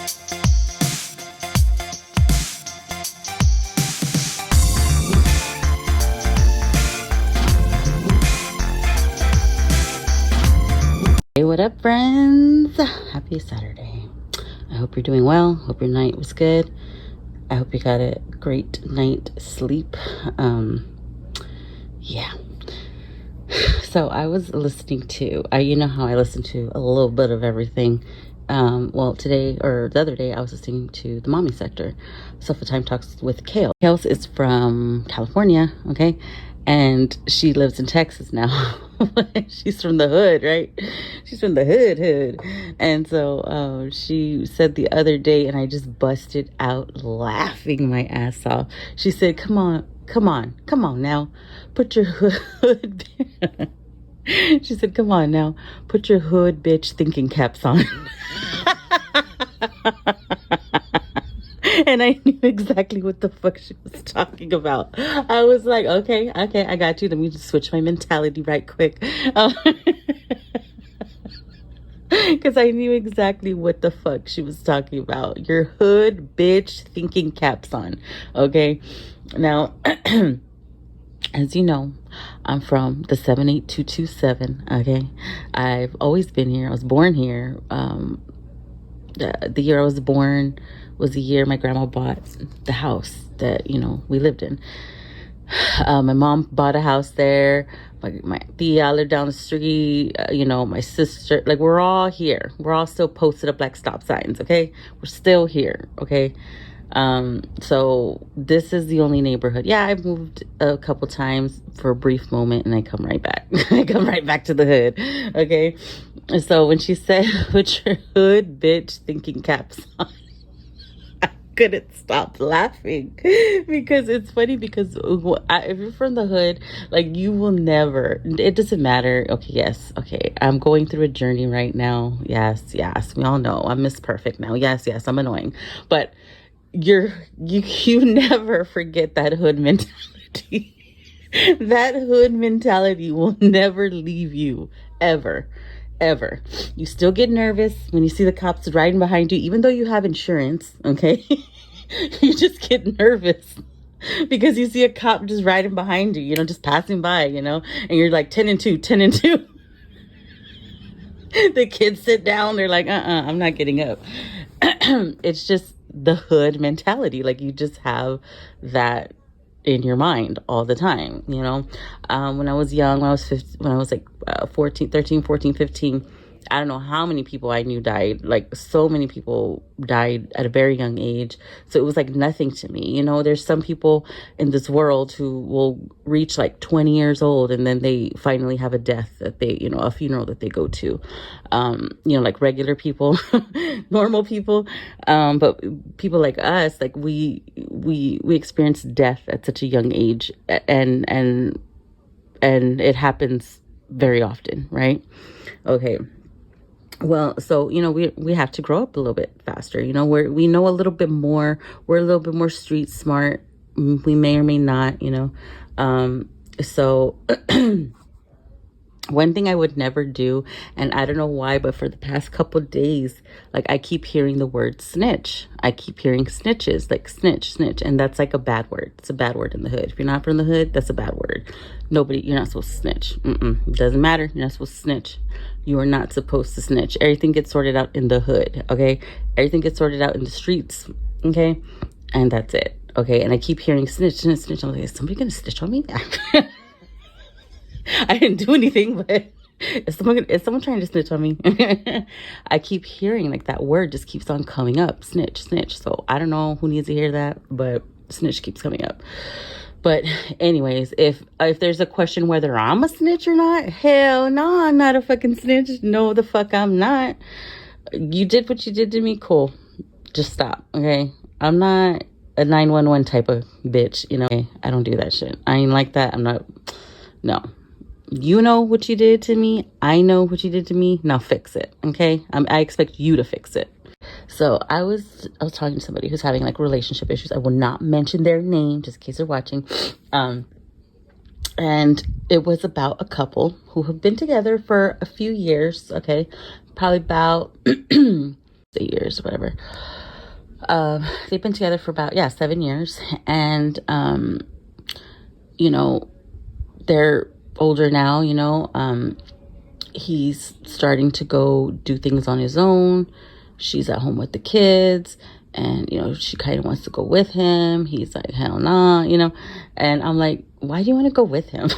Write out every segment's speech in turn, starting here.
Hey, what up, friends? Happy Saturday. I hope you're doing well. Hope your night was good. I hope you got a great night sleep. Yeah. So I was listening to, you know how I listen to a little bit of everything. Well, today or the other day, I was listening to the Mommy Sector, Sofa Time Talks with Kale. Kale is from California, okay? And she lives in Texas now. She's from the hood, right? She's from the hood. And so she said the other day, and I just busted out laughing my ass off. She said, come on now, put your hood. She said, come on now, put your hood bitch thinking caps on. And I knew exactly what the fuck she was talking about. I was like, okay, I got you. Let me just switch my mentality right quick. Because I knew exactly what the fuck she was talking about. Your hood bitch thinking caps on. Okay. Now, as you know, I'm from the 78227. Okay. I've always been here. I was born here. The year I was born was the year my grandma bought the house that, we lived in. My mom bought a house there. My tia lived down the street. My sister, like, we're all here. We're all still posted up like stop signs. Okay. We're still here. Okay. So this is the only neighborhood. Yeah, I've moved a couple times for a brief moment and I come right back. I come right back to the hood. Okay. So when she said, put your hood bitch thinking caps on, I couldn't stop laughing because it's funny because if you're from the hood, like, you will never, it doesn't matter. Okay. Yes. Okay. I'm going through a journey right now. Yes. We all know I'm Miss Perfect now. Yes. I'm annoying, but you never forget that hood mentality. That hood mentality will never leave you, ever. You still get nervous when you see the cops riding behind you, even though you have insurance. Okay. You just get nervous because you see a cop just riding behind you, just passing by, and you're like 10 and 2. The kids sit down, they're like, I'm not getting up. It's just the hood mentality. Like, you just have that in your mind all the time. When I was young, when I was like 13, 14, 15, I don't know how many people I knew died. Like, so many people died at a very young age. So it was like nothing to me. There's some people in this world who will reach like 20 years old and then they finally have a death that they, a funeral that they go to. Like regular people, normal people. But people like us, like we experience death at such a young age, and it happens very often, right? Okay. Well, so, we have to grow up a little bit faster. We know a little bit more. We're a little bit more street smart. We may or may not, so one thing I would never do, and I don't know why, but for the past couple of days, like, I keep hearing the word snitch. I keep hearing snitches, like snitch. And that's like a bad word. It's a bad word in the hood. If you're not from the hood, that's a bad word. You're not supposed to snitch. It doesn't matter. You're not supposed to snitch. You are not supposed to snitch. Everything gets sorted out in the hood. Okay. Everything gets sorted out in the streets. Okay. And that's it. Okay. And I keep hearing snitch. I'm like, is somebody going to snitch on me? I didn't do anything, but is someone trying to snitch on me? I keep hearing, like, that word just keeps on coming up. Snitch. So I don't know who needs to hear that, but snitch keeps coming up. But anyways, if there's a question whether I'm a snitch or not, hell no, I'm not a fucking snitch. No, the fuck I'm not. You did what you did to me. Cool. Just stop. Okay. I'm not a 911 type of bitch. I don't do that shit. I ain't like that. I'm not. No. You know what you did to me. I know what you did to me. Now fix it. Okay. I expect you to fix it. So I was talking to somebody who's having like relationship issues. I will not mention their name just in case they're watching. And it was about a couple who have been together for a few years. Okay. Probably about 8 years or whatever. They've been together for about 7 years, and you know, they're older now. He's starting to go do things on his own. She's at home with the kids, and she kind of wants to go with him. He's like, hell nah, and I'm like, why do you want to go with him?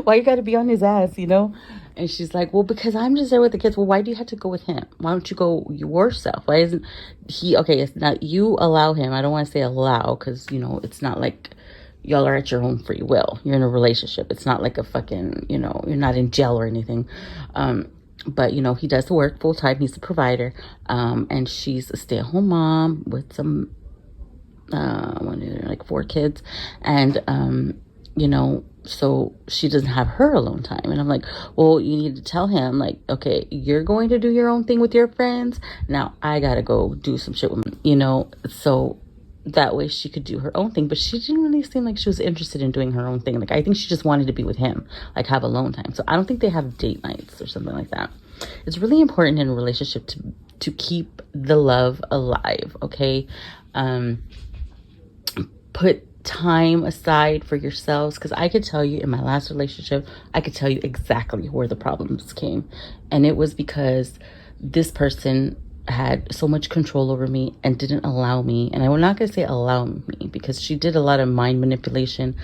Why you got to be on his ass, And she's like, well, because I'm just there with the kids. Well, why do you have to go with him? Why don't you go yourself? Why isn't he? Okay, it's not you allow him. I don't want to say allow, because it's not like y'all are at your own free will. You're in a relationship. It's not like a fucking, you're not in jail or anything. But he does the work full time. He's the provider. And she's a stay-at-home mom with some like 4 kids. And so she doesn't have her alone time. And I'm like, well, you need to tell him, like, okay, you're going to do your own thing with your friends. Now I gotta go do some shit with me, so that way she could do her own thing. But she didn't really seem like she was interested in doing her own thing. Like, I think she just wanted to be with him, like have alone time. So I don't think they have date nights or something like that. It's really important in a relationship to keep the love alive. Okay. Put time aside for yourselves, because I could tell you in my last relationship, I could tell you exactly where the problems came, and it was because this person had so much control over me and didn't allow me, and I'm not gonna say allow me, because she did a lot of mind manipulation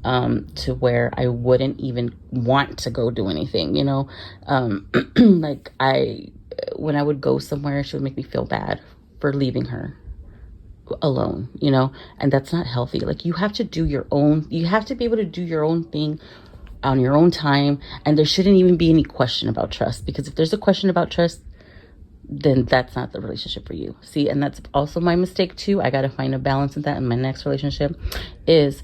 to where I wouldn't even want to go do anything, like when I would go somewhere, she would make me feel bad for leaving her alone, and that's not healthy. Like, you have to be able to do your own thing on your own time, and there shouldn't even be any question about trust, because if there's a question about trust, then that's not the relationship for you. See, and that's also my mistake too. I got to find a balance in that in my next relationship is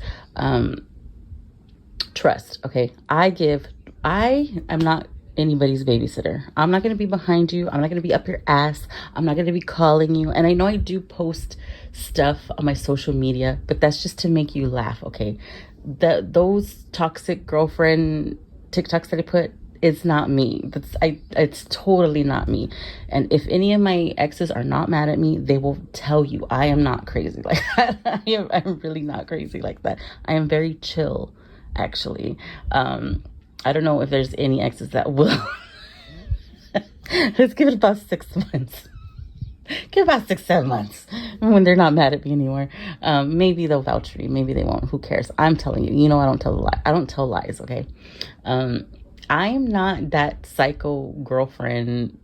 trust. Okay, I am not anybody's babysitter. I'm not going to be behind you. I'm not going to be up your ass. I'm not going to be calling you. And I know I do post stuff on my social media, but that's just to make you laugh. Okay, those toxic girlfriend TikToks that I put, it's not me. It's totally not me. And if any of my exes are not mad at me, they will tell you I am not crazy like that. I'm really not crazy like that. I am very chill, actually. I don't know if there's any exes that will. Let's give it about 6 months. Give about 6-7 months when they're not mad at me anymore. Maybe they'll vouch for me. Maybe they won't. Who cares? I'm telling you. I don't tell a lie. I don't tell lies. Okay. I am not that psycho girlfriend.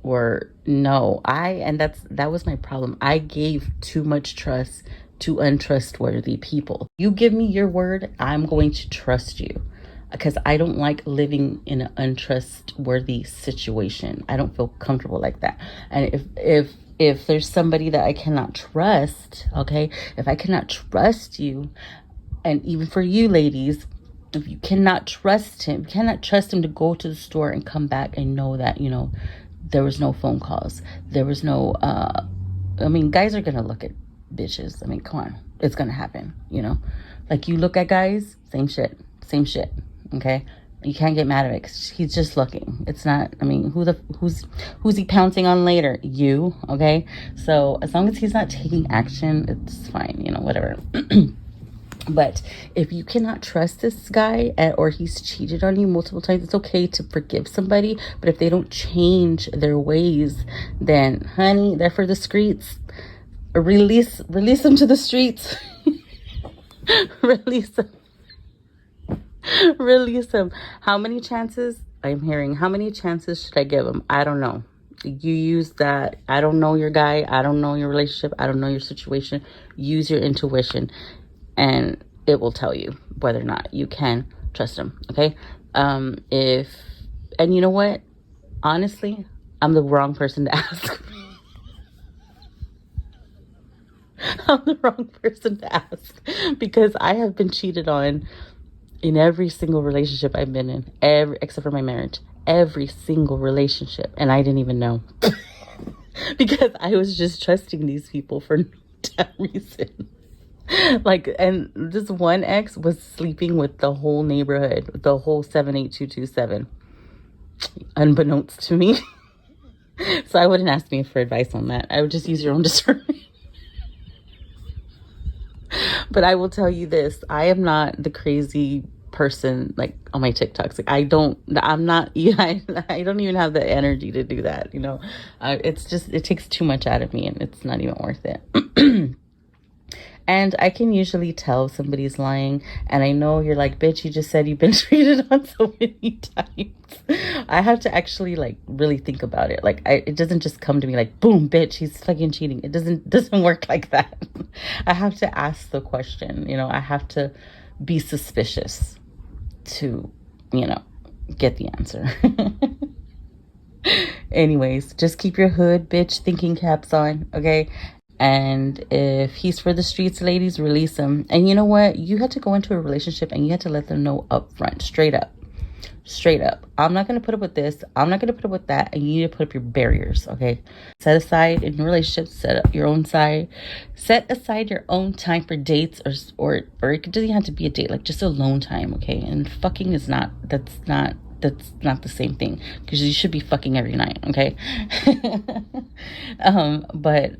Or no, that was my problem. I gave too much trust to untrustworthy people. You give me your word, I'm going to trust you, because I don't like living in an untrustworthy situation. I don't feel comfortable like that. And if there's somebody that I cannot trust, okay, if I cannot trust you, and even for you ladies, if you cannot trust him, to go to the store and come back and know that, there was no phone calls. There was no, guys are going to look at bitches. Come on. It's going to happen, Like, you look at guys, same shit. Okay? You can't get mad at it because he's just looking. It's not, who's he pouncing on later? You, okay? So as long as he's not taking action, it's fine, whatever. But if you cannot trust this guy, or he's cheated on you multiple times, it's okay to forgive somebody. But if they don't change their ways, then honey, they're for the streets. Release them to the streets. Release them. How many chances? I'm hearing, how many chances should I give him? I don't know. You use that. I don't know your guy. I don't know your relationship. I don't know your situation. Use your intuition, and it will tell you whether or not you can trust him. Okay. And you know what? Honestly, I'm the wrong person to ask. I'm the wrong person to ask, because I have been cheated on in every single relationship I've been in, except for my marriage, every single relationship. And I didn't even know because I was just trusting these people for no damn reason. Like, and this one ex was sleeping with the whole neighborhood, the whole 78227, unbeknownst to me. So I wouldn't ask me for advice on that. I would just use your own discernment. But I will tell you this, I am not the crazy person like on my TikToks. Like I'm not, I don't even have the energy to do that, you know. It's just, it takes too much out of me and it's not even worth it. And I can usually tell somebody's lying. And I know you're like, bitch, you just said you've been treated on so many times. I have to actually like really think about it. Like it doesn't just come to me like, boom, bitch, he's fucking cheating. It doesn't work like that. I have to ask the question, you know, I have to be suspicious to, you know, get the answer. Anyways, just keep your hood bitch thinking caps on, okay? And if he's for the streets, ladies, release him. And you know what? You had to go into a relationship and you had to let them know up front, straight up. Straight up. I'm not going to put up with this. I'm not going to put up with that. And you need to put up your barriers, okay? Set aside in relationships, set up your own side. Set aside your own time for dates or it doesn't have to be a date, like just alone time, okay? And fucking is not, that's not the same thing, because you should be fucking every night, okay? But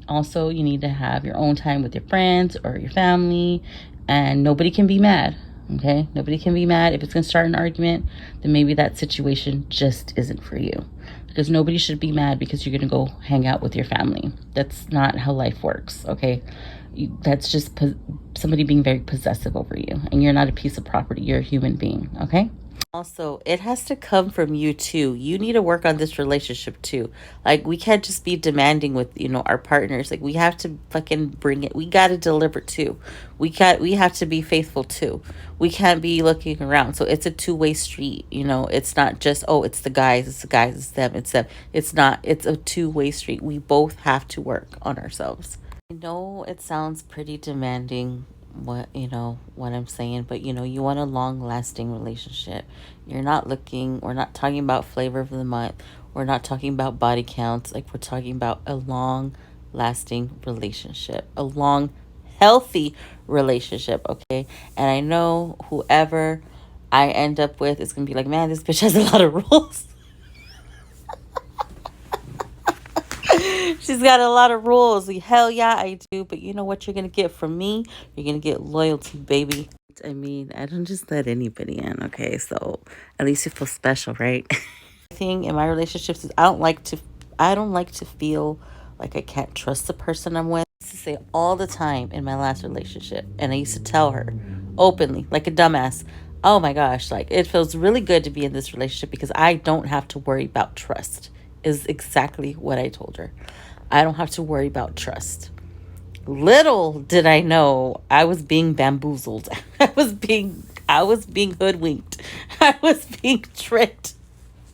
also you need to have your own time with your friends or your family, and nobody can be mad, okay? Nobody can be mad. If it's gonna start an argument, then maybe that situation just isn't for you, because nobody should be mad because you're gonna go hang out with your family. That's not how life works, okay? That's just somebody being very possessive over you, and you're not a piece of property. You're a human being, okay? Also, it has to come from you too. You need to work on this relationship too. Like, we can't just be demanding with, you know, our partners. Like, we have to fucking bring it. We got to deliver too. We have to be faithful too. We can't be looking around. So it's a two-way street, you know. It's not just, oh, it's the guys, it's them, it's them. It's not. It's a two-way street. We both have to work on ourselves. I know it sounds pretty demanding, what I'm saying, but you want a long lasting relationship. We're not talking about flavor of the month, we're not talking about body counts, like we're talking about a long lasting relationship, a long healthy relationship, okay? And I know whoever I end up with is gonna be like, man, this bitch has a lot of rules. She's got a lot of rules. Hell yeah, I do. But you know what you're going to get from me? You're going to get loyalty, baby. I mean, I don't just let anybody in, okay? So at least you feel special, right? The thing in my relationships is I don't like to feel like I can't trust the person I'm with. I used to say all the time in my last relationship, and I used to tell her openly, like a dumbass, oh my gosh, like it feels really good to be in this relationship because I don't have to worry about trust, is exactly what I told her. I don't have to worry about trust. Little did I know I was being bamboozled. I was being hoodwinked. I was being tricked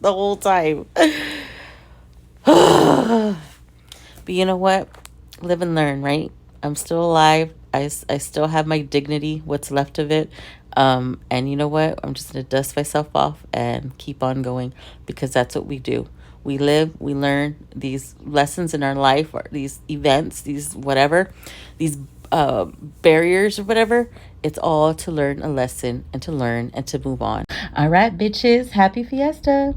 the whole time. But you know what? Live and learn, right? I'm still alive. I still have my dignity, what's left of it. And you know what? I'm just going to dust myself off and keep on going, because that's what we do. We live, we learn these lessons in our life, or these events, these whatever, these barriers or whatever. It's all to learn a lesson and to learn and to move on. All right, bitches. Happy Fiesta.